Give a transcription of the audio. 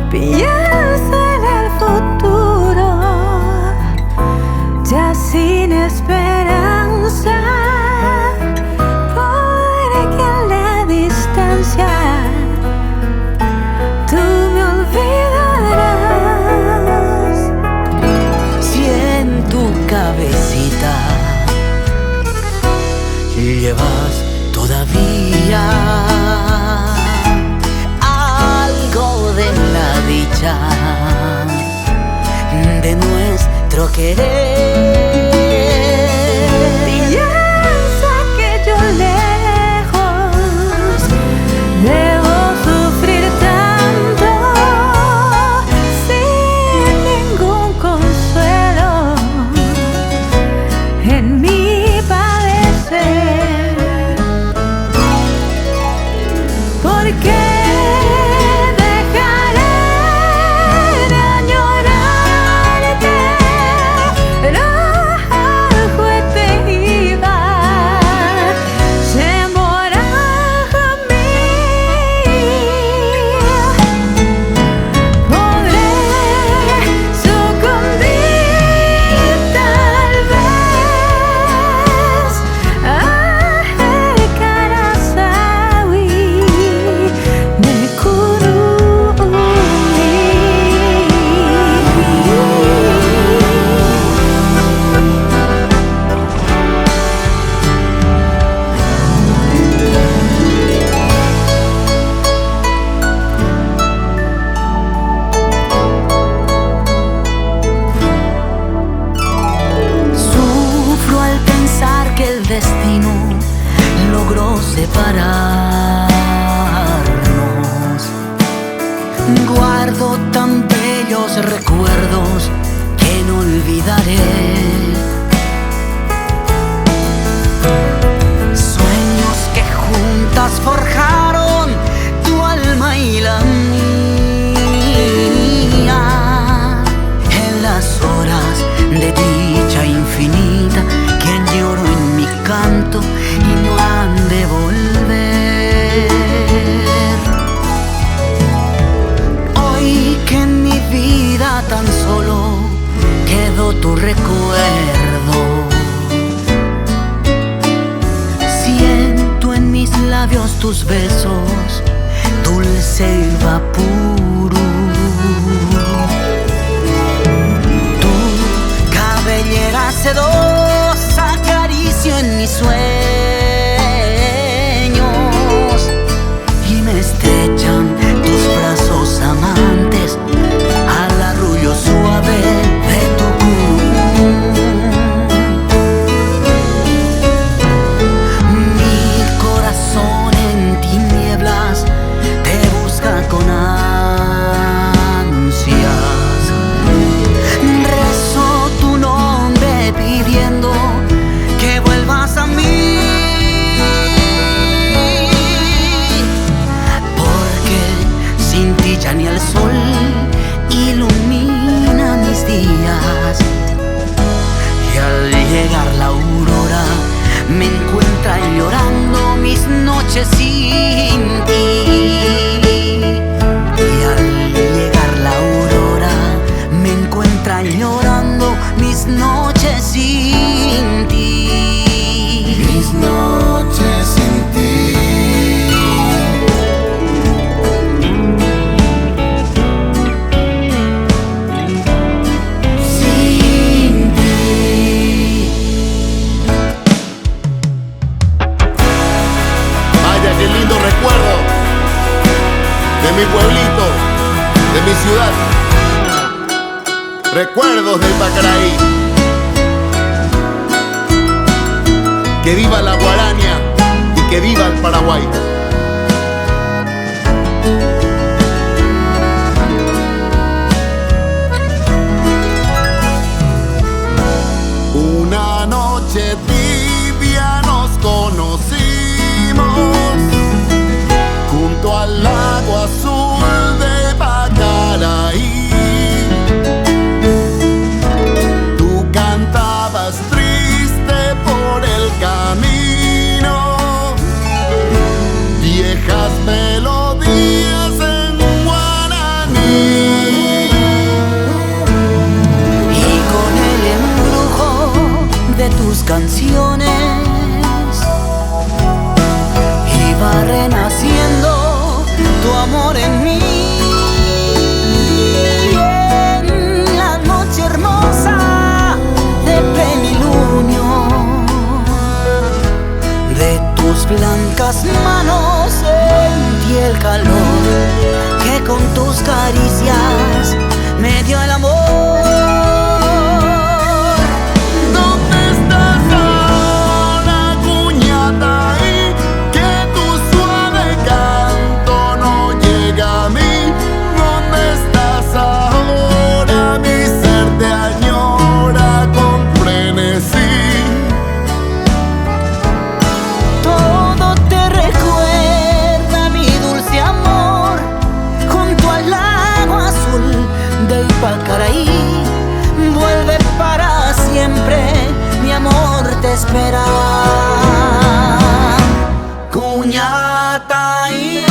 Piensa en el futuro, ya sin esperanza, porque en la distancia tú me olvidarás. Si en tu cabecita llevas todavía algo de la dicha de nuestro querer, piensa que yo lejos debo sufrir tanto sin ningún consuelo en mi padecer. Porque destino logró separarnos. Guardo tan bellos recuerdos que no olvidaré. Sueños que juntas forjaron tu alma y la mía. En las horas de dicha infinita que lloro en mi canto y no han de volver. Hoy que en mi vida tan solo quedó tu recuerdo, siento en mis labios tus besos, dulce y vapuro. Tu cabellera sedosa acaricio en mis sueños y me estrechan tus brazos amantes al arrullo suave de tu mi corazón en tinieblas te busca con ansias. Rezo tu nombre pidiendo que vuelvas a mí, porque sin ti ya ni el sol ilumina mis días, y al llegar la aurora me encuentra llorando mis noches sin ti. Y al llegar la aurora me encuentra llorando mis noches sin ti. Mis noches sin ti. Sin ti. Vaya, qué lindo recuerdo de mi pueblito, de mi ciudad. Recuerdos del Pacaraí. Que viva la Guaraña y que viva el Paraguay. Una noche tibia nos conocimos junto al lago azul de Pacaraí. Tú cantabas triste por el camino días me dio el amor. ¿Dónde estás ahora, Cuñataí? Que tu suave canto no llega a mí. ¿Dónde estás ahora? Mi ser te añora con frenesí. Todo te recuerda mi dulce amor, junto al lago azul del Pacaraí. Vuelve para siempre, mi amor te espera. Cuñataí.